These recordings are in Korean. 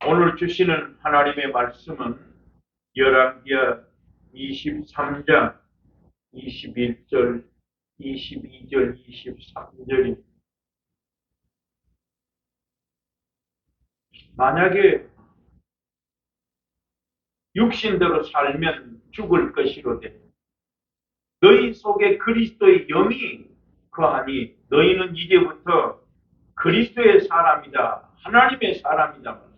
오늘 주시는 하나님의 말씀은 열왕기하 23장 21절, 22절, 23절입니다. 만약에 육신대로 살면 죽을 것이로되 너희 속에 그리스도의 영이 거하니 너희는 이제부터 그리스도의 사람이다. 하나님의 사람이다.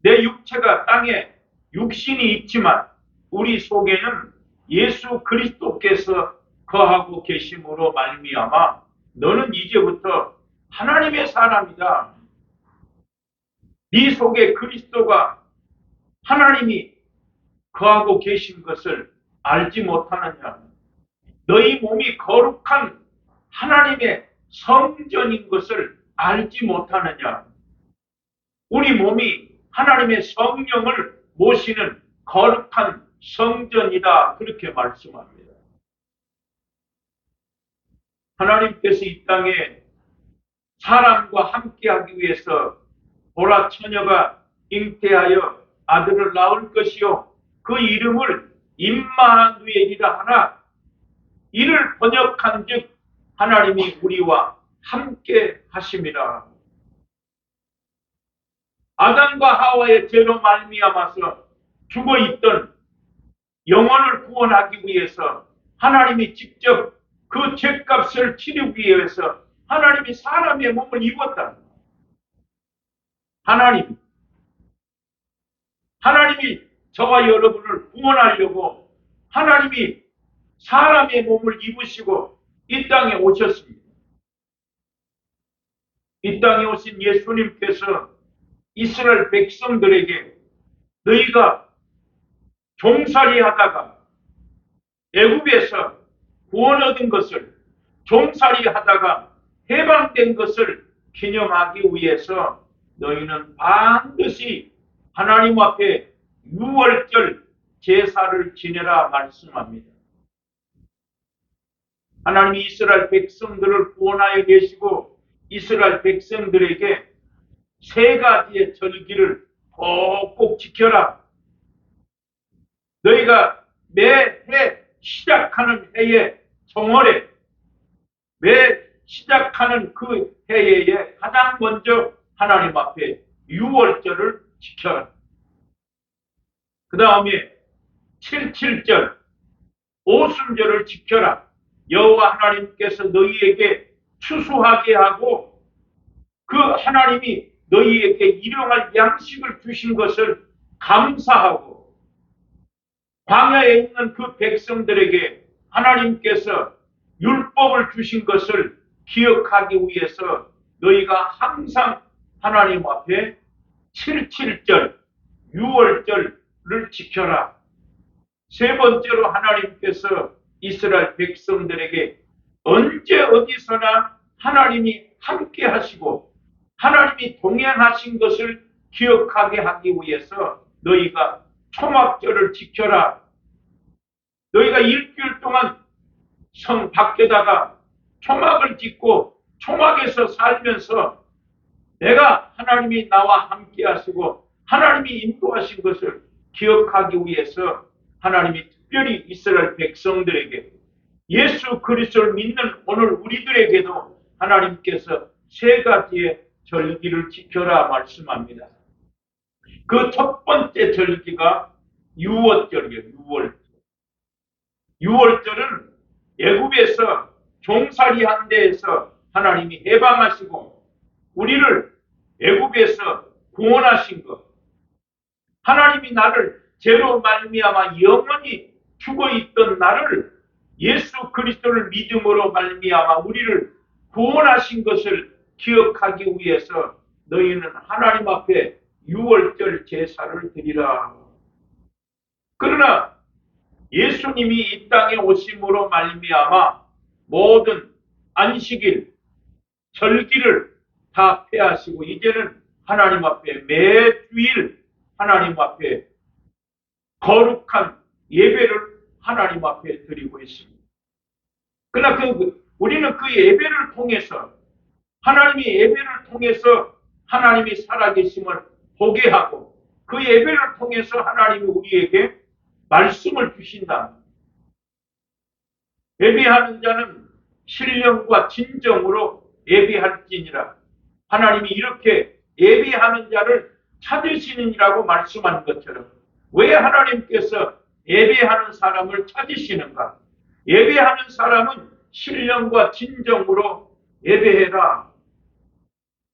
내 육체가 땅에 육신이 있지만 우리 속에는 예수 그리스도께서 거하고 계심으로 말미암아 너는 이제부터 하나님의 사람이다. 네 속에 그리스도가 하나님이 거하고 계신 것을 알지 못하느냐? 너희 몸이 거룩한 하나님의 성전인 것을 알지 못하느냐? 우리 몸이 하나님의 성령을 모시는 거룩한 성전이다. 그렇게 말씀합니다. 하나님께서 이 땅에 사람과 함께하기 위해서 보라 처녀가 잉태하여 아들을 낳을 것이요 그 이름을 임마누엘이라 하나 이를 번역한즉 하나님이 우리와 함께 하심이라. 아담과 하와의 죄로 말미암아서 죽어있던 영혼을 구원하기 위해서 하나님이 직접 그 죄값을 치르기 위해서 하나님이 사람의 몸을 입었다. 하나님이 저와 여러분을 구원하려고 하나님이 사람의 몸을 입으시고 이 땅에 오셨습니다. 이 땅에 오신 예수님께서 이스라엘 백성들에게 너희가 종살이 하다가 애굽에서 구원 얻은 것을 종살이 하다가 해방된 것을 기념하기 위해서 너희는 반드시 하나님 앞에 유월절 제사를 지내라 말씀합니다. 하나님이 이스라엘 백성들을 구원하여 계시고 이스라엘 백성들에게 세 가지의 절기를 꼭꼭 지켜라. 너희가 매해 시작하는 해의 정월에 매 시작하는 그 해에 가장 먼저 하나님 앞에 유월절을 지켜라. 그 다음에 77절 오순절을 지켜라. 여호와 하나님께서 너희에게 추수하게 하고 그 하나님이 너희에게 일용할 양식을 주신 것을 감사하고 광야에 있는 그 백성들에게 하나님께서 율법을 주신 것을 기억하기 위해서 너희가 항상 하나님 앞에 77절, 6월절을 지켜라. 세 번째로 하나님께서 이스라엘 백성들에게 언제 어디서나 하나님이 함께 하시고 하나님이 동행하신 것을 기억하게 하기 위해서 너희가 초막절을 지켜라. 너희가 일주일 동안 성 밖에다가 초막을 짓고 초막에서 살면서 내가 하나님이 나와 함께 하시고 하나님이 인도하신 것을 기억하기 위해서 하나님이 특별히 이스라엘 백성들에게 예수 그리스도를 믿는 오늘 우리들에게도 하나님께서 세 가지의 절기를 지켜라 말씀합니다. 그 첫 번째 절기가 유월절이에요. 유월절은 애굽에서 종살이한 데에서 하나님이 해방하시고 우리를 애굽에서 구원하신 것. 하나님이 나를 죄로 말미암아 영원히 죽어있던 나를 예수 그리스도를 믿음으로 말미암아 우리를 구원하신 것을 기억하기 위해서 너희는 하나님 앞에 유월절 제사를 드리라. 그러나 예수님이 이 땅에 오심으로 말미암아 모든 안식일, 절기를 다 폐하시고 이제는 하나님 앞에 매주일 하나님 앞에 거룩한 예배를 하나님 앞에 드리고 있습니다. 그러나 우리는 그 예배를 통해서 하나님의 예배를 통해서 하나님이 살아계심을 보게 하고 그 예배를 통해서 하나님이 우리에게 말씀을 주신다. 예배하는 자는 신령과 진정으로 예배할지니라. 하나님이 이렇게 예배하는 자를 찾으시느니라고 말씀한 것처럼 왜 하나님께서 예배하는 사람을 찾으시는가? 예배하는 사람은 신령과 진정으로 예배해라.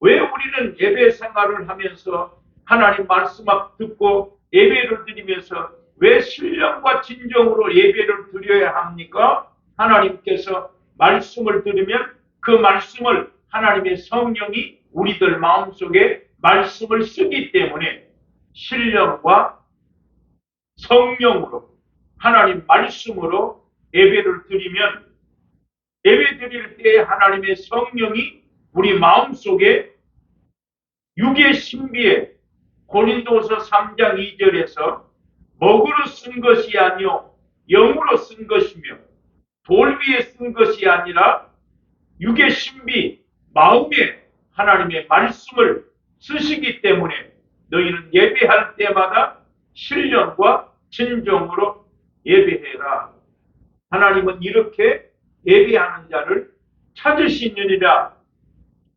왜 우리는 예배 생활을 하면서 하나님 말씀 듣고 예배를 드리면서 왜 신령과 진정으로 예배를 드려야 합니까? 하나님께서 말씀을 들으면 그 말씀을 하나님의 성령이 우리들 마음속에 말씀을 쓰기 때문에 신령과 성령으로 하나님 말씀으로 예배를 드리면 예배 드릴 때 하나님의 성령이 우리 마음속에 육의 신비에 고린도서 3장 2절에서 먹으로 쓴 것이 아니요 영으로 쓴 것이며 돌 위에 쓴 것이 아니라 육의 신비 마음에 하나님의 말씀을 쓰시기 때문에 너희는 예배할 때마다 신령과 진정으로 예배해라. 하나님은 이렇게 예배하는 자를 찾으시느니라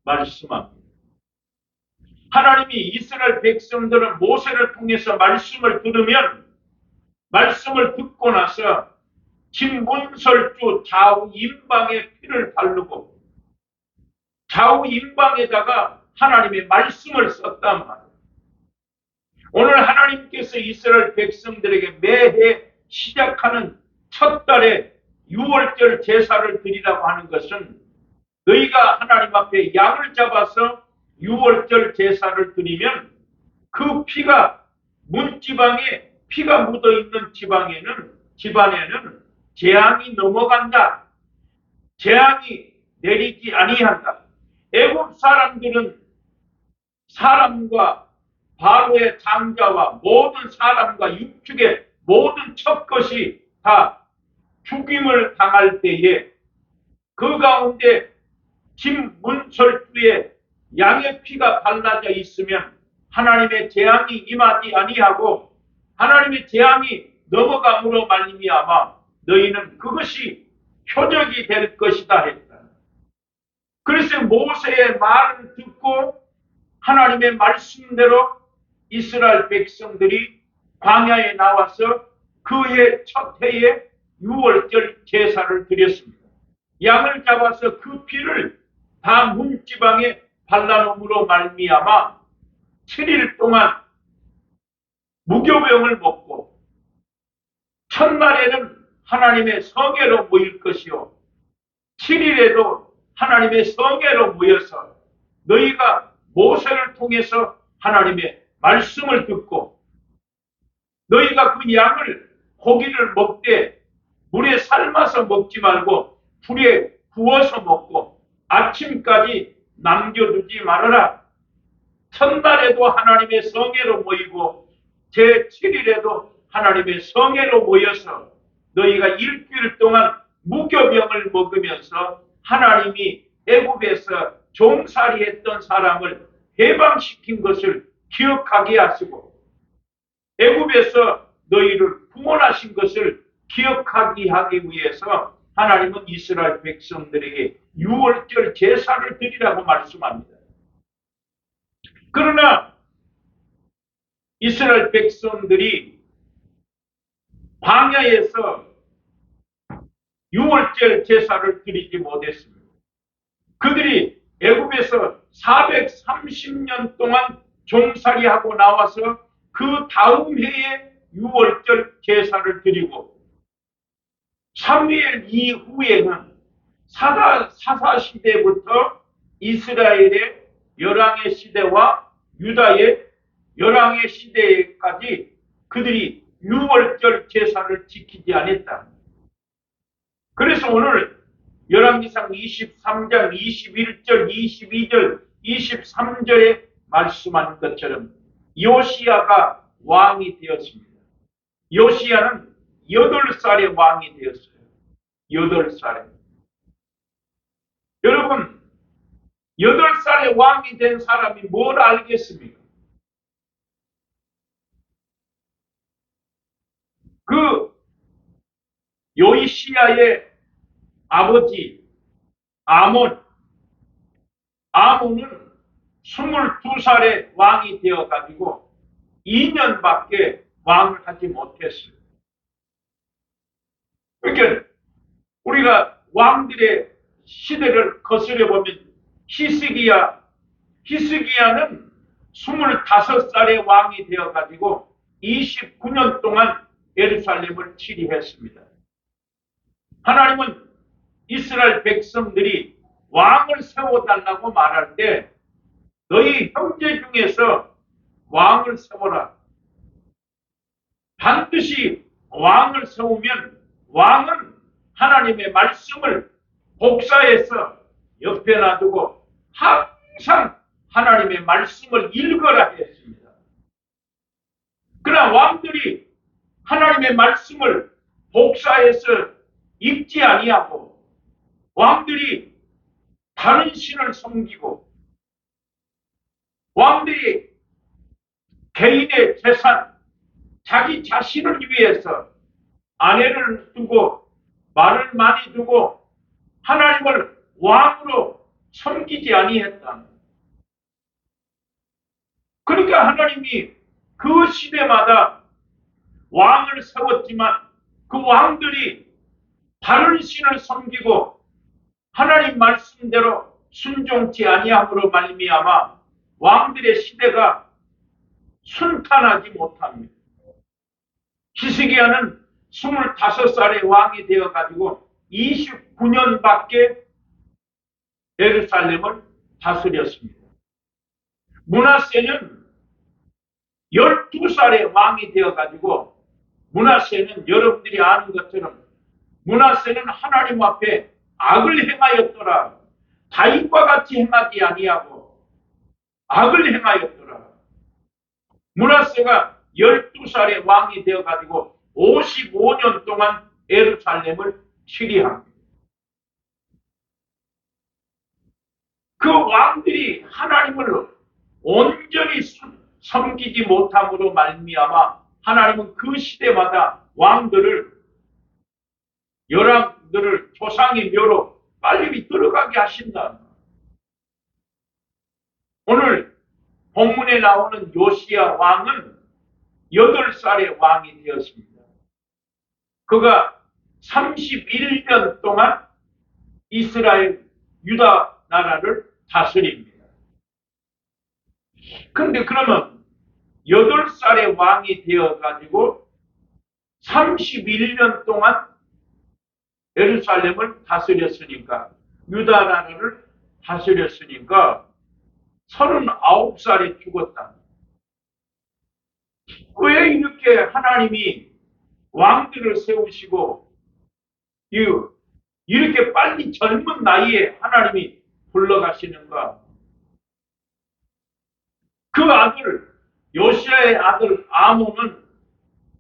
말씀합니다. 하나님이 이스라엘 백성들은 모세를 통해서 말씀을 들으면 말씀을 듣고 나서 진문설주 좌우 임방에 피를 바르고 좌우 임방에다가 하나님의 말씀을 썼단 말이에요. 오늘 하나님께서 이스라엘 백성들에게 매해 시작하는 첫 달에 유월절 제사를 드리라고 하는 것은 너희가 하나님 앞에 양을 잡아서 유월절 제사를 드리면 그 피가 문지방에 피가 묻어있는 집안에는 재앙이 넘어간다. 재앙이 내리지 아니한다. 애굽 사람들은 사람과 바로의 장자와 모든 사람과 육축의 모든 첫것이 다 죽임을 당할 때에 그 가운데 진문설주에 양의 피가 발라져 있으면 하나님의 재앙이 임하지 아니하고 하나님의 재앙이 넘어감으로 말미암아 너희는 그것이 표적이 될 것이다 했다. 그래서 모세의 말을 듣고 하나님의 말씀대로 이스라엘 백성들이 광야에 나와서 그해 첫 해에 유월절 제사를 드렸습니다. 양을 잡아서 그 피를 다 문지방에 발라놓음으로 말미암아 7일 동안 무교병을 먹고 첫날에는 하나님의 성회로 모일 것이요 7일에도 하나님의 성회로 모여서 너희가 모세를 통해서 하나님의 말씀을 듣고 너희가 그 양을 고기를 먹되 물에 삶아서 먹지 말고 불에 구워서 먹고 아침까지 남겨두지 말아라. 첫날에도 하나님의 성회로 모이고 제7일에도 하나님의 성회로 모여서 너희가 일주일 동안 무교병을 먹으면서 하나님이 애굽에서 종살이했던 사람을 해방시킨 것을 기억하게 하시고 애굽에서 너희를 구원하신 것을 기억하게 하기 위해서 하나님은 이스라엘 백성들에게 유월절 제사를 드리라고 말씀합니다. 그러나 이스라엘 백성들이 광야에서 유월절 제사를 드리지 못했습니다. 그들이 애굽에서 430년 동안 종살이하고 나와서 그 다음 해에 유월절 제사를 드리고 3일 이후에는 사사 시대부터 이스라엘의 열왕의 시대와 유다의 열왕의 시대까지 그들이 유월절 제사를 지키지 않았다. 그래서 오늘 열왕기상 23장 21절, 22절, 23절에 말씀한 것처럼 요시야가 왕이 되었습니다. 요시야는 8살의 왕이 되었어요. 8살에. 여러분, 8살에 왕이 된 사람이 뭘 알겠습니까? 그 요시야의 아버지 아몬은 22살에 왕이 되어가지고 2년밖에 왕을 하지 못했어요. 그러니까 우리가 왕들의 시대를 거슬려 보면 히스기야는 25살에 왕이 되어가지고 29년 동안 예루살렘을 치리했습니다. 하나님은 이스라엘 백성들이 왕을 세워달라고 말할 때 너희 형제 중에서 왕을 세워라. 반드시 왕을 세우면 왕은 하나님의 말씀을 복사해서 옆에 놔두고 항상 하나님의 말씀을 읽어라 했습니다. 그러나 왕들이 하나님의 말씀을 복사해서 읽지 아니하고 왕들이 다른 신을 섬기고 왕들이 개인의 재산, 자기 자신을 위해서 아내를 두고 말을 많이 두고 하나님을 왕으로 섬기지 아니했다. 그러니까 하나님이 그 시대마다 왕을 세웠지만 그 왕들이 다른 신을 섬기고 하나님 말씀대로 순종치 아니함으로 말미암아 왕들의 시대가 순탄하지 못합니다. 히스기야는 25살에 왕이 되어가지고 29년밖에 예루살렘을 다스렸습니다. 므낫세는 12살에 왕이 되어가지고 므낫세는 여러분들이 아는 것처럼 므낫세는 하나님 앞에 악을 행하였더라. 다윗과 같이 행하지 아니하고 악을 행하였더라. 므낫세가 12살에 왕이 되어가지고 55년 동안 예루살렘을 치리합니다. 그 왕들이 하나님을 온전히 섬기지 못함으로 말미암아 하나님은 그 시대마다 왕들을 열왕들을 조상의 묘로 빨리 들어가게 하신다. 오늘 본문에 나오는 요시야 왕은 8살에 왕이 되었습니다. 그가 31년 동안 이스라엘 유다 나라를 다스립니다. 그런데 그러면 8살에 왕이 되어가지고 31년 동안 예루살렘을 다스렸으니까 유다 나라를 다스렸으니까 39살에 죽었다. 왜 이렇게 하나님이 왕들을 세우시고 이렇게 빨리 젊은 나이에 하나님이 불러가시는가? 그 아들 요시야의 아들 아몬은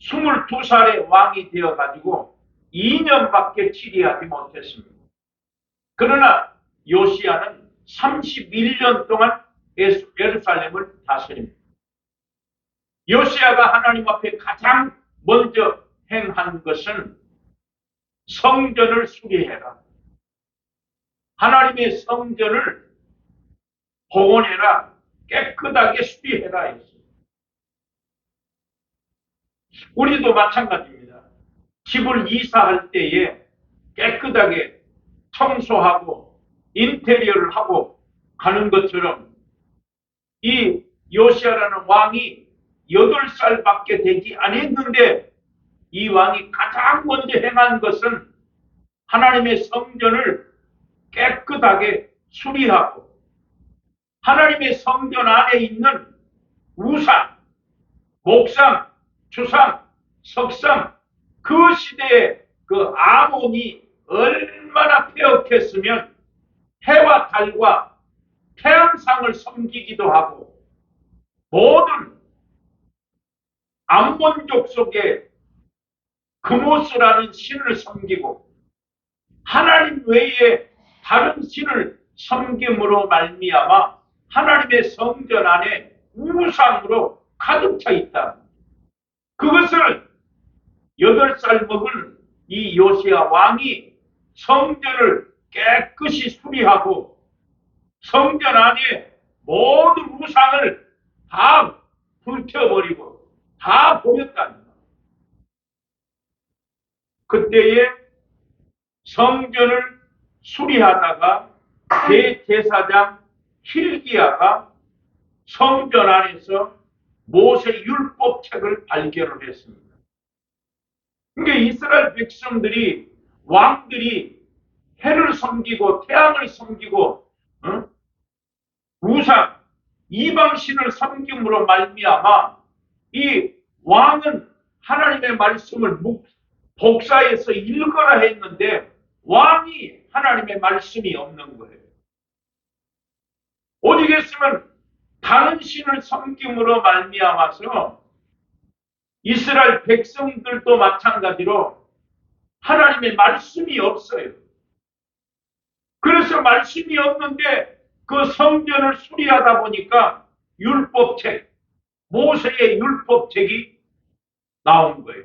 22살에 왕이 되어가지고 2년밖에 치리하지 못했습니다. 그러나 요시야는 31년 동안 예루살렘을 다스립니다. 요시야가 하나님 앞에 가장 먼저 행한 것은 성전을 수리해라. 하나님의 성전을 복원해라. 깨끗하게 수리해라 했어요. 우리도 마찬가지입니다. 집을 이사할 때에 깨끗하게 청소하고 인테리어를 하고 가는 것처럼 이 요시야라는 왕이 8살밖에 되지 않았는데 이 왕이 가장 먼저 행한 것은 하나님의 성전을 깨끗하게 수리하고 하나님의 성전 안에 있는 우상, 목상, 주상, 석상 그 시대에 그 아몬이 얼마나 폐역했으면 해와 달과 태양상을 섬기기도 하고 모든 암몬족 속에 그모스라는 신을 섬기고 하나님 외에 다른 신을 섬김으로 말미암아 하나님의 성전 안에 우상으로 가득 차 있다. 그것을 8살 먹은 이 요시야 왕이 성전을 깨끗이 수리하고 성전 안에 모든 우상을 다 불태워버리고 다 버렸다는 거예요. 그때에 성전을 수리하다가 대제사장 hil기야가 성전 안에서 모세 율법책을 발견을 했습니다. 그러니까 이스라엘 백성들이 왕들이 해를 섬기고 태양을 섬기고 우상 이방신을 섬김으로 말미암아 이 왕은 하나님의 말씀을 복사해서 읽어라 했는데 왕이 하나님의 말씀이 없는 거예요. 오직 했으면 다른 신을 섬김으로 말미암아서 이스라엘 백성들도 마찬가지로 하나님의 말씀이 없어요. 그래서 말씀이 없는데 그 성전을 수리하다 보니까 율법책, 모세의 율법책이 나온 거예요.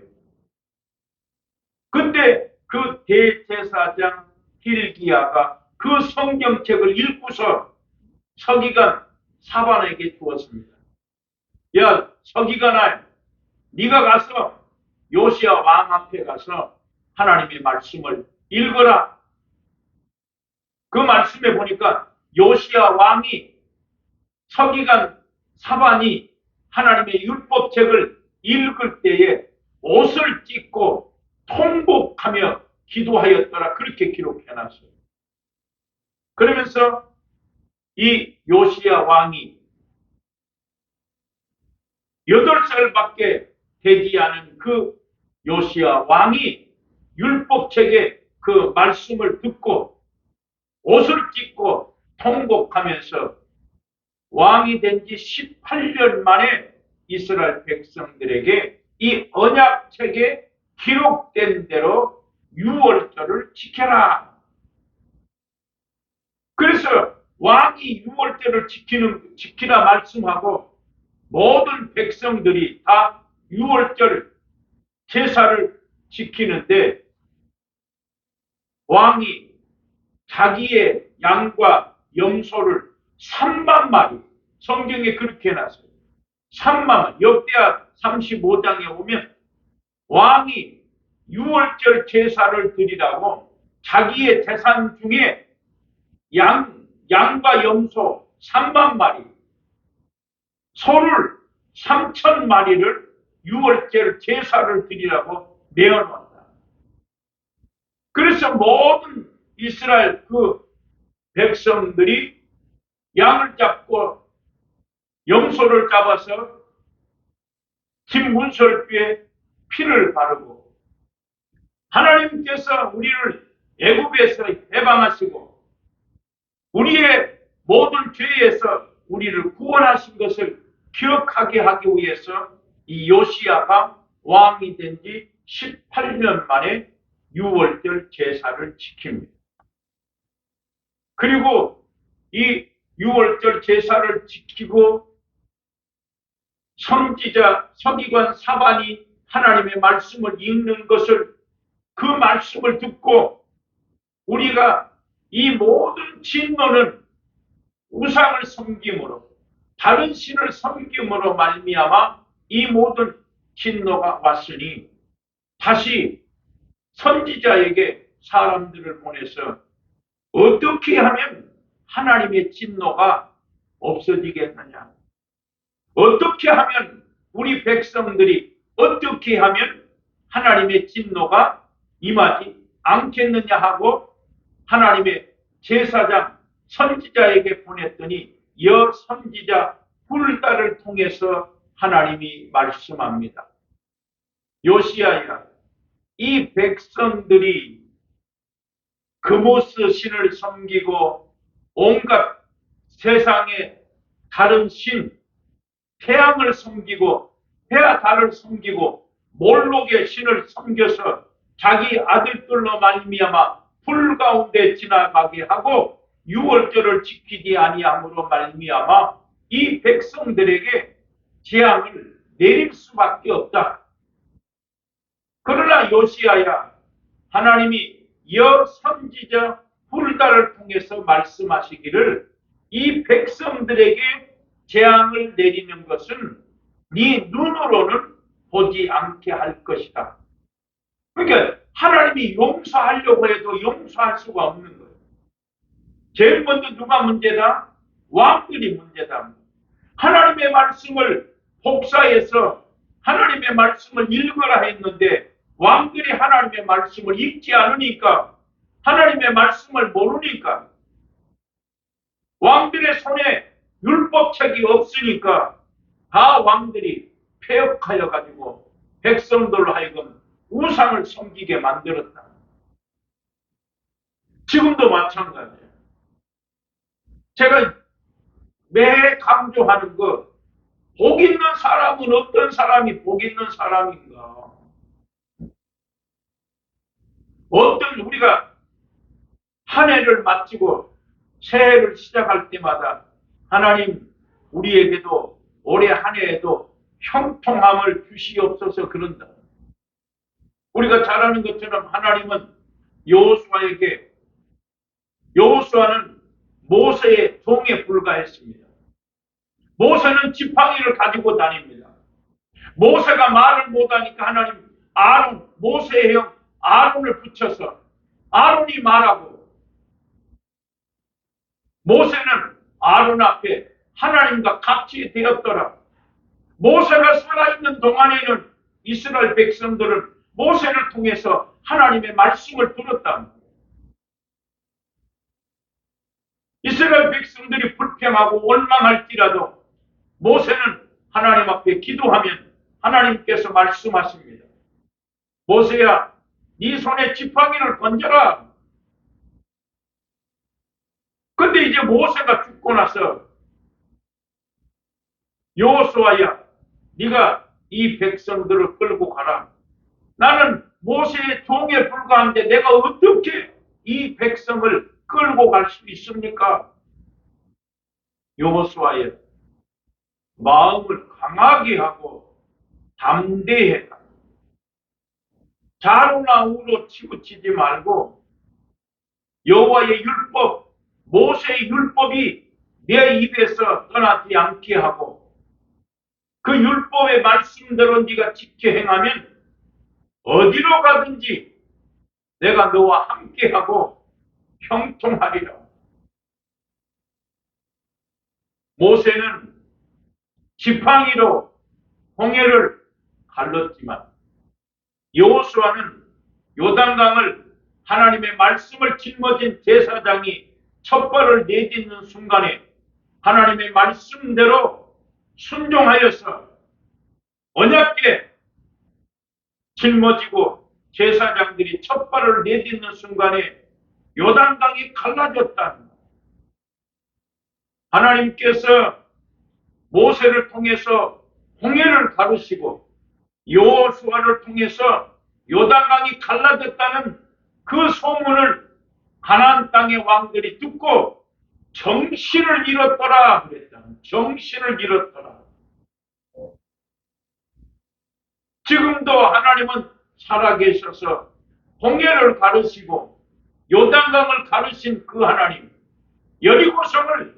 근데 그 대제사장 hil기야가 그 성경책을 읽고서 서기관 사반에게 주었습니다. 야, 서기관아, 네가 가서 요시야 왕 앞에 가서 하나님의 말씀을 읽어라. 그 말씀에 보니까 요시야 왕이 서기관 사반이 하나님의 율법책을 읽을 때에 옷을 찢고 통곡하며 기도하였더라. 그렇게 기록해놨어요. 그러면서 이 요시야 왕이 8살밖에 되지 않은 그 요시야 왕이 율법책의 그 말씀을 듣고 옷을 찢고 통곡하면서 왕이 된 지 18년 만에 이스라엘 백성들에게 이 언약책에 기록된 대로 유월절을 지켜라. 그래서 왕이 유월절을 지키라 말씀하고 모든 백성들이 다 유월절 제사를 지키는데 왕이 자기의 양과 염소를 3만 마리, 성경에 그렇게 해놨어요. 3만 마리, 역대하 35장에 보면 왕이 유월절 제사를 드리라고 자기의 재산 중에 양과 염소 3만 마리, 소를 3천 마리를 유월절 제사를 드리라고 내어놓았다. 그래서 모든 이스라엘 그 백성들이 양을 잡고 염소를 잡아서 김문설교에 피를 바르고 하나님께서 우리를 애굽에서 해방하시고 우리의 모든 죄에서 우리를 구원하신 것을 기억하게 하기 위해서 이 요시야가 왕이 된 지 18년 만에 유월절 제사를 지킵니다. 그리고 이 유월절 제사를 지키고 선지자 서기관 사반이 하나님의 말씀을 읽는 것을 그 말씀을 듣고 우리가 이 모든 진노는 우상을 섬김으로 다른 신을 섬김으로 말미암아 이 모든 진노가 왔으니 다시 선지자에게 사람들을 보내서 어떻게 하면 하나님의 진노가 없어지겠느냐? 어떻게 하면 우리 백성들이 어떻게 하면 하나님의 진노가 임하지 않겠느냐 하고 하나님의 제사장 선지자에게 보냈더니 여 선지자 훌다를 통해서 하나님이 말씀합니다. 요시야야, 이 백성들이 그모스 신을 섬기고 온갖 세상의 다른 신, 태양을 섬기고 해와 달을 섬기고 몰록의 신을 섬겨서 자기 아들들로 말미암아 불 가운데 지나가게 하고 유월절을 지키지 아니함으로 말미암아 이 백성들에게 재앙을 내릴 수밖에 없다. 그러나 요시야야, 하나님이 여 선지자 hul다를 통해서 말씀하시기를 이 백성들에게 재앙을 내리는 것은 네 눈으로는 보지 않게 할 것이다. 그러니까 하나님이 용서하려고 해도 용서할 수가 없는 거예요. 제일 먼저 누가 문제다? 왕들이 문제다. 하나님의 말씀을 복사해서 하나님의 말씀을 읽으라 했는데 왕들이 하나님의 말씀을 읽지 않으니까, 하나님의 말씀을 모르니까, 왕들의 손에 율법책이 없으니까 다 왕들이 폐역하여 가지고 백성들로 하여금 우상을 섬기게 만들었다. 지금도 마찬가지예요. 제가 매 강조하는 것, 복 있는 사람은 어떤 사람이 복 있는 사람인가? 어떤 우리가 한 해를 마치고 새해를 시작할 때마다 하나님 우리에게도 올해 한 해에도 형통함을 주시옵소서 그런다. 우리가 잘 아는 것처럼 하나님은 여호수아는 모세의 종에 불과했습니다. 모세는 지팡이를 가지고 다닙니다. 모세가 말을 못하니까 하나님 모세의 형 아론을 붙여서 아론이 말하고, 모세는 아론 앞에 하나님과 같이 되었더라. 모세가 살아있는 동안에는 이스라엘 백성들은 모세를 통해서 하나님의 말씀을 들었다. 이스라엘 백성들이 불평하고 원망할지라도 모세는 하나님 앞에 기도하면 하나님께서 말씀하십니다. 모세야, 네 손에 지팡이를 던져라. 근데 이제 모세가 죽고 나서 여호수아야, 네가 이 백성들을 끌고 가라. 나는 모세의 종에 불과한데 내가 어떻게 이 백성을 끌고 갈 수 있습니까? 여호수아야, 마음을 강하게 하고 담대해라. 좌로나 우로 치우치지 말고 여호와의 율법, 모세의 율법이 내 입에서 떠나지 않게 하고 그 율법의 말씀대로 네가 지켜 행하면 어디로 가든지 내가 너와 함께하고 형통하리라. 모세는 지팡이로 홍해를 갈랐지만 여호수아는 요단강을 하나님의 말씀을 짊어진 제사장이 첫 발을 내딛는 순간에 하나님의 말씀대로 순종하여서 언약궤 짊어지고 제사장들이 첫 발을 내딛는 순간에 요단강이 갈라졌다. 하나님께서 모세를 통해서 홍해를 가르시고 여호수아를 통해서 요단강이 갈라졌다는 그 소문을 가나안 땅의 왕들이 듣고 정신을 잃었더라 그랬다. 정신을 잃었더라. 지금도 하나님은 살아계셔서 홍해를 가르시고 요단강을 가르신 그 하나님, 여리고성을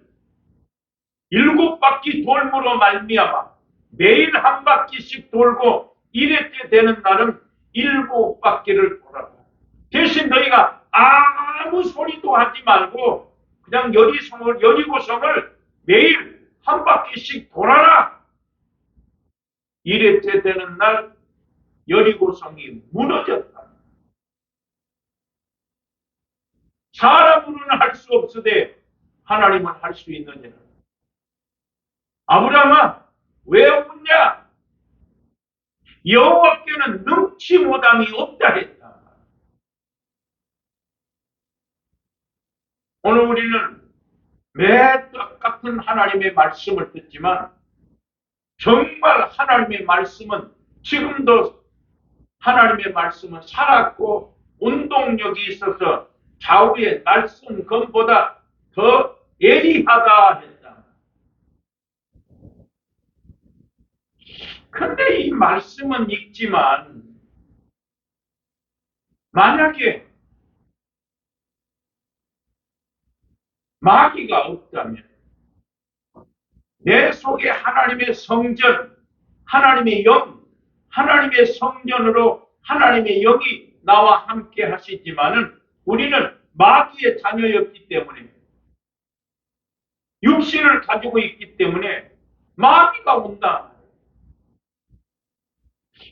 7바퀴 돌므로 말미암아 매일 한 바퀴씩 돌고 1회째 되는 날은 7바퀴를 돌아라. 대신 너희가 아무 소리도 하지 말고 그냥 여리고성을 매일 한 바퀴씩 돌아라. 1회째 되는 날 여리고성이 무너졌다. 사람으로는 할 수 없으되 하나님은 할 수 있느니라. 아브라함아, 왜 웃냐? 여호와께는 능치 못함이 없다 했다. 오늘 우리는 매 똑같은 하나님의 말씀을 듣지만 정말 하나님의 말씀은 지금도 하나님의 말씀은 살았고 운동력이 있어서 좌우의 날선 검보다 더 예리하다 했다. 근데 이 말씀은 읽지만 만약에 마귀가 없다면 내 속에 하나님의 성전, 하나님의 영, 하나님의 성전으로 하나님의 영이 나와 함께 하시지만은 우리는 마귀의 자녀였기 때문에 육신을 가지고 있기 때문에 마귀가 온다.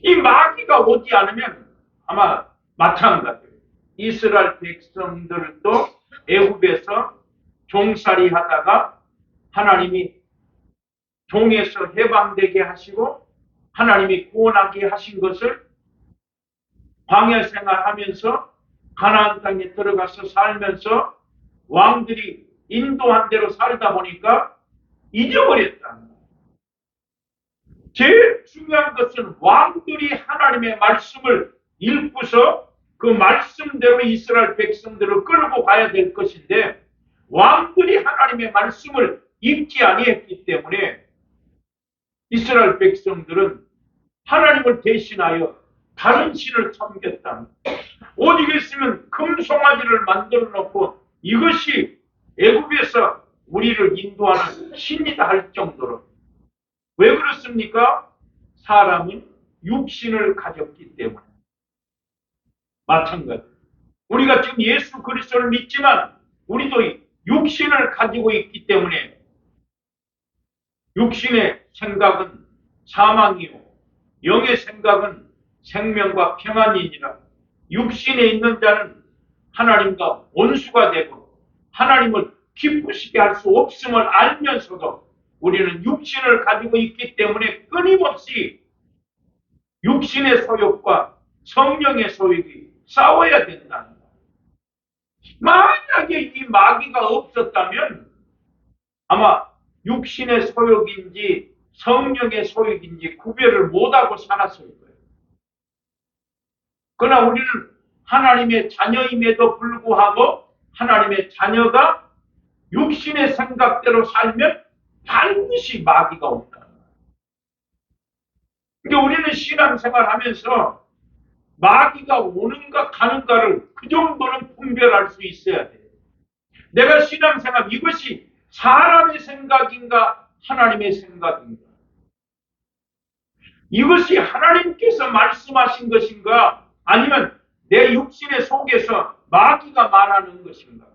이 마귀가 오지 않으면 아마 마찬가지예요. 이스라엘 백성들도 애굽에서 종살이 하다가 하나님이 종에서 해방되게 하시고 하나님이 구원하게 하신 것을 광야 생활하면서 가나안 땅에 들어가서 살면서 왕들이 인도한 대로 살다 보니까 잊어버렸다. 제일 중요한 것은 왕들이 하나님의 말씀을 읽고서 그 말씀대로 이스라엘 백성들을 끌고 가야 될 것인데 왕들이 하나님의 말씀을 읽지 아니했기 때문에 이스라엘 백성들은 하나님을 대신하여 다른 신을 섬겼다. 오직 있으면 금송아지를 만들어 놓고 이것이 애굽에서 우리를 인도하는 신이다 할 정도로. 왜 그렇습니까? 사람은 육신을 가졌기 때문에. 마찬가지. 우리가 지금 예수 그리스도를 믿지만 우리도 육신을 가지고 있기 때문에 육신의 생각은 사망이요 영의 생각은 생명과 평안이니라. 육신에 있는 자는 하나님과 원수가 되고 하나님을 기쁘시게 할 수 없음을 알면서도 우리는 육신을 가지고 있기 때문에 끊임없이 육신의 소욕과 성령의 소욕이 싸워야 된다. 만약에 이 마귀가 없었다면 아마 육신의 소욕인지 성령의 소욕인지 구별을 못하고 살았을 거예요. 그러나 우리는 하나님의 자녀임에도 불구하고 하나님의 자녀가 육신의 생각대로 살면 반드시 마귀가 온다. 그러니까 우리는 신앙생활 하면서 마귀가 오는가 가는가를 그 정도는 분별할 수 있어야 돼요. 내가 신앙생활 이것이 사람의 생각인가 하나님의 생각인가? 이것이 하나님께서 말씀하신 것인가 아니면 내 육신의 속에서 마귀가 말하는 것인가?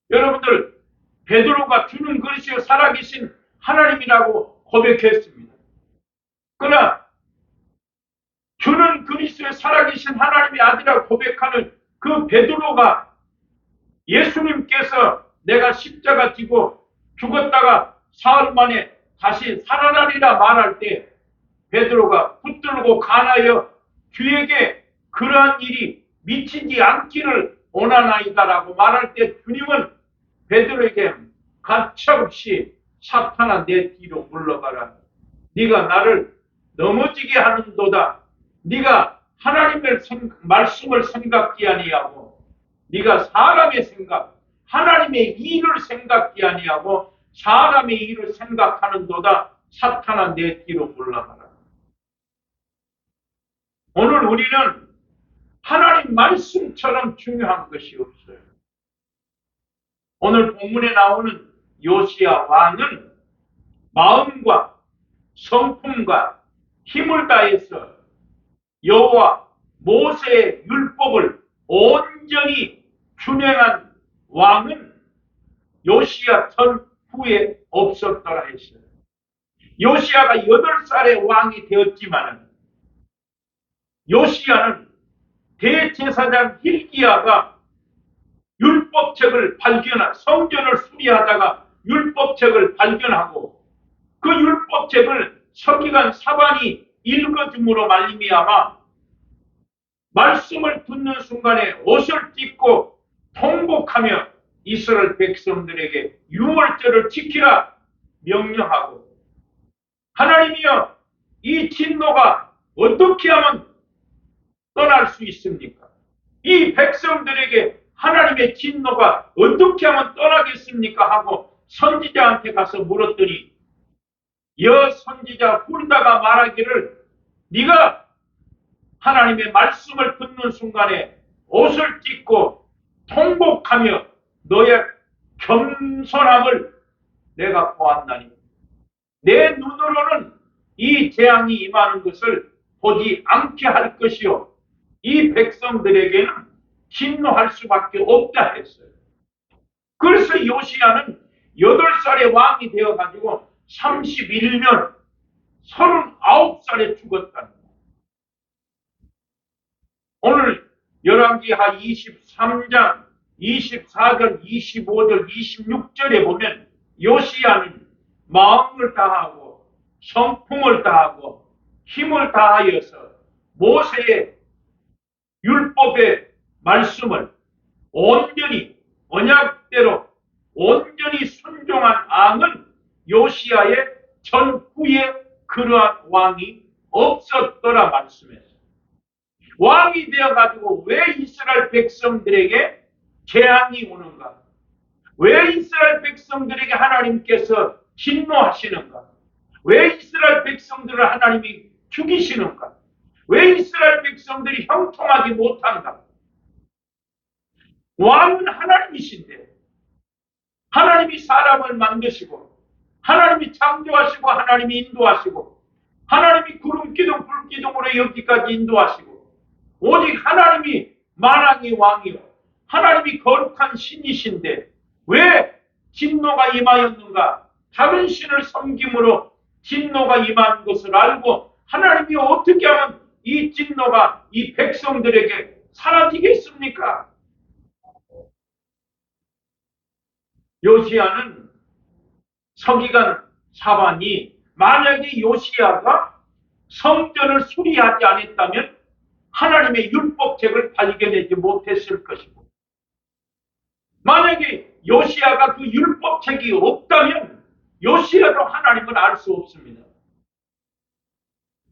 여러분들 베드로가 주는 그리스도 살아계신 하나님이라고 고백했습니다. 그러나 주는 그리스도의 살아계신 하나님의 아들이라고 고백하는 그 베드로가 예수님께서 내가 십자가 지고 죽었다가 사흘 만에 다시 살아나리라 말할 때 베드로가 붙들고 간하여 주에게 그러한 일이 미치지 않기를 원하나이다라고 말할 때 주님은 베드로에게 가차없이 사탄아 내 뒤로 물러가라. 네가 나를 넘어지게 하는도다. 네가 하나님의 말씀을 생각지 아니하고 네가 사람의 생각, 하나님의 일을 생각지 아니하고 사람의 일을 생각하는도다. 사탄아 내 뒤로 물러가라. 오늘 우리는 하나님 말씀처럼 중요한 것이 없어요. 오늘 본문에 나오는 요시야 왕은 마음과 성품과 힘을 다해서 여호와 모세의 율법을 온전히 준행한 왕은 요시야 전 후에 없었더라 했어요. 요시야가 8살의 왕이 되었지만 요시야는 대제사장 hil기야가 율법책을 발견한 성전을 수리하다가 율법책을 발견하고 그 율법책을 서기관 사반이 읽어줌으로 말미암아 말씀을 듣는 순간에 옷을 찢고 통곡하며 이스라엘 백성들에게 유월절을 지키라 명령하고 하나님이여 이 진노가 어떻게 하면 떠날 수 있습니까? 이 백성들에게 하나님의 진노가 어떻게 하면 떠나겠습니까? 하고 선지자한테 가서 물었더니 선지자 훌다가 말하기를 네가 하나님의 말씀을 듣는 순간에 옷을 찢고 통곡하며 너의 겸손함을 내가 보았나니 내 눈으로는 이 재앙이 임하는 것을 보지 않게 할 것이요 이 백성들에게는 진노할 수밖에 없다 했어요. 그래서 요시야는 8살의 왕이 되어가지고 31년 39살에 죽었다는 거예요. 오늘 열왕기하 23장 24절 25절 26절에 보면 요시야는 마음을 다하고 성품을 다하고 힘을 다하여서 모세의 율법의 말씀을 온전히 언약대로 온전히 순종한 왕은 요시야의 전후에 그러한 왕이 없었더라 말씀했어요. 왕이 되어가지고 왜 이스라엘 백성들에게 재앙이 오는가? 왜 이스라엘 백성들에게 하나님께서 진노하시는가? 왜 이스라엘 백성들을 하나님이 죽이시는가? 왜 이스라엘 백성들이 형통하지 못한가? 왕은 하나님이신데 하나님이 사람을 만드시고 하나님이 창조하시고 하나님이 인도하시고 하나님이 구름기둥 불기둥으로 여기까지 인도하시고 오직 하나님이 만왕의 왕이요 하나님이 거룩한 신이신데 왜 진노가 임하였는가? 다른 신을 섬김으로 진노가 임한 것을 알고 하나님이 어떻게 하면 이 진노가 이 백성들에게 사라지겠습니까? 요시야는 서기관 사반이 만약에 요시야가 성전을 수리하지 않았다면 하나님의 율법책을 발견하지 못했을 것이고 만약에 요시야가 그 율법책이 없다면 요시야도 하나님을 알 수 없습니다.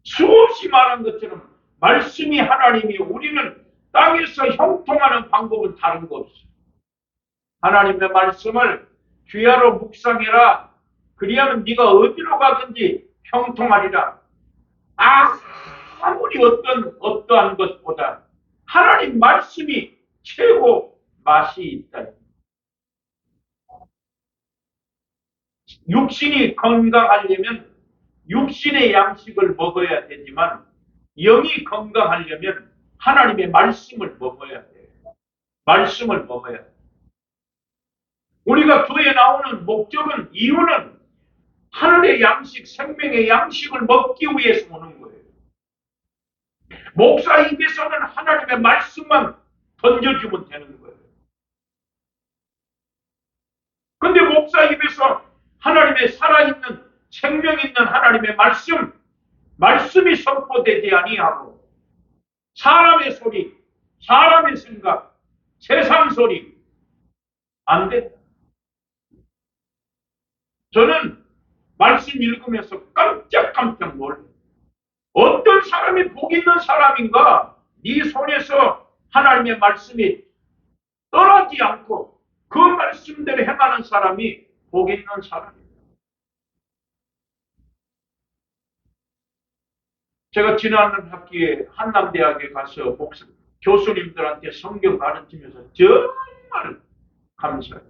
수없이 말한 것처럼 말씀이 하나님이 우리는 땅에서 형통하는 방법은 다른 거 없어요. 하나님의 말씀을 귀하로 묵상해라. 그리하면 네가 어디로 가든지 형통하리라. 아무리 어떠한 것보다 하나님 말씀이 최고 맛이 있다. 육신이 건강하려면 육신의 양식을 먹어야 되지만 영이 건강하려면 하나님의 말씀을 먹어야 돼요. 말씀을 먹어야 돼요. 우리가 교회에 나오는 목적은 이유는 하늘의 양식, 생명의 양식을 먹기 위해서 오는 거예요. 목사 입에서는 하나님의 말씀만 던져주면 되는 거예요. 근데 목사 입에서 하나님의 살아있는 생명 있는 하나님의 말씀이 선포되지 아니하고 사람의 소리, 사람의 생각, 세상 소리 안 된다. 저는 말씀 읽으면서 깜짝깜짝 놀라요. 어떤 사람이 복 있는 사람인가? 네 손에서 하나님의 말씀이 떠나지 않고 그 말씀대로 행하는 사람이 복 있는 사람입니다. 제가 지난 학기에 한남대학에 가서 교수님들한테 성경 가르치면서 정말 감사해요.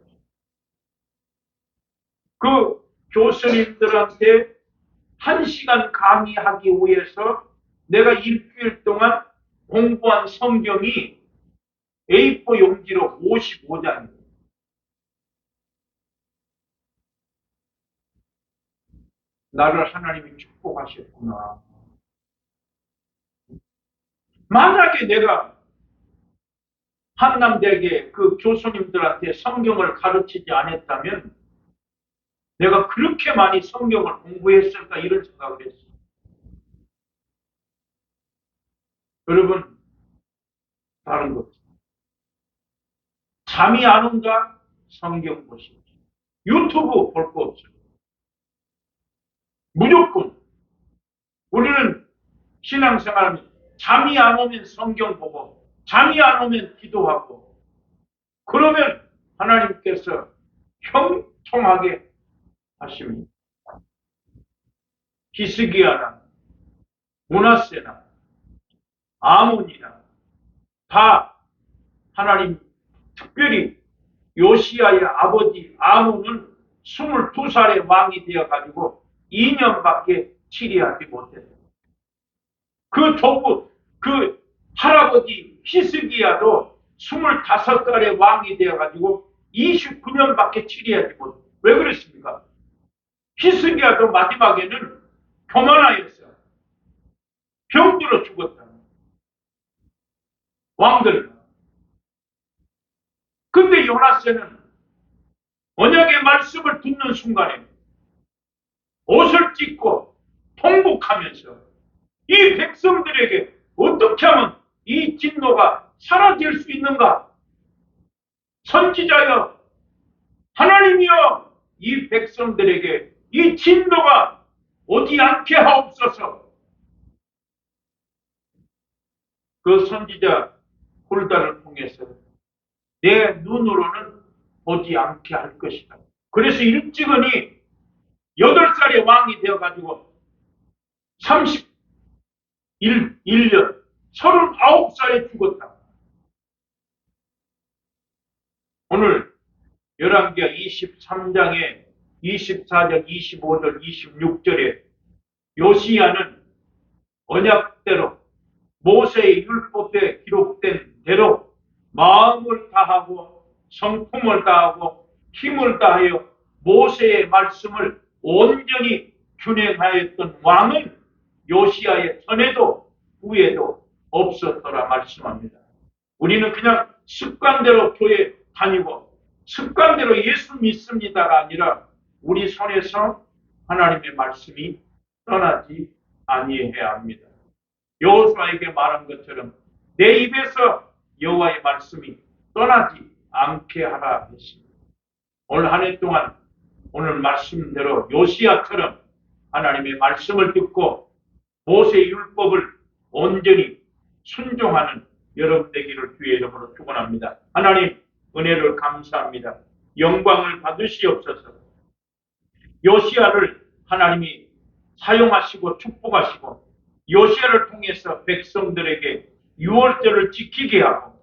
그 교수님들한테 1시간 강의하기 위해서 내가 일주일 동안 공부한 성경이 A4 용지로 55장입니다. 나를 하나님이 축복하셨구나. 만약에 내가 한남대학의 그 교수님들한테 성경을 가르치지 않았다면 내가 그렇게 많이 성경을 공부했을까 이런 생각을 했어요. 여러분 다른 것 잠이 안 온다? 성경 보십시오. 유튜브 볼 거 없어요. 무조건 우리는 신앙생활하면 잠이 안 오면 성경 보고 잠이 안 오면 기도하고 그러면 하나님께서 형통하게 하십니다. 히스기야나 므낫세나 아몬이나 다 하나님, 특별히 요시야의 아버지 아몬은 22살의 왕이 되어가지고 2년밖에 치리하지 못했어요. 그 조부, 그 할아버지 히스기야도 25살의 왕이 되어가지고 29년밖에 치리하지 못했어요. 왜 그랬습니까? 히스기야도 마지막에는 교만하였어요. 병들어 죽었다. 왕들. 근데 요나스는 언약의 말씀을 듣는 순간에 옷을 찢고 통곡하면서 이 백성들에게 어떻게 하면 이 진노가 사라질 수 있는가? 선지자여, 하나님이여, 이 백성들에게 이 진노가 오지 않게 하옵소서. 그 선지자 홀다를 통해서 내 눈으로는 보지 않게 할 것이다. 그래서 일찍은이 8살의 왕이 되어가지고 31년, 39살에 죽었다. 오늘 열왕기하 23장에 24절, 25절, 26절에 요시야는 언약대로 모세의 율법에 기록된 대로 마음을 다하고 성품을 다하고 힘을 다하여 모세의 말씀을 온전히 준행하였던 왕은 요시야의 전에도 후에도 없었더라 말씀합니다. 우리는 그냥 습관대로 교회 다니고 습관대로 예수 믿습니다가 아니라 우리 손에서 하나님의 말씀이 떠나지 아니해야 합니다. 여호수아에게 말한 것처럼 내 입에서 여호와의 말씀이 떠나지 않게 하라 했습니다. 오늘 한 해 동안 오늘 말씀대로 요시야처럼 하나님의 말씀을 듣고 모세의 율법을 온전히 순종하는 여러분 되기를 주의 이름으로 축원합니다. 하나님 은혜를 감사합니다. 영광을 받으시옵소서. 요시야를 하나님이 사용하시고 축복하시고 요시야를 통해서 백성들에게 유월절을 지키게 하고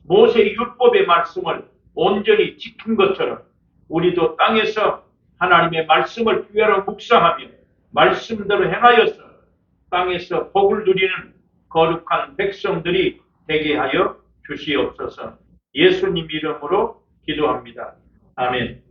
모세의 율법의 말씀을 온전히 지킨 것처럼 우리도 땅에서 하나님의 말씀을 귀하로 묵상하며 말씀대로 행하여서 땅에서 복을 누리는 거룩한 백성들이 되게 하여 주시옵소서. 예수님 이름으로 기도합니다. 아멘.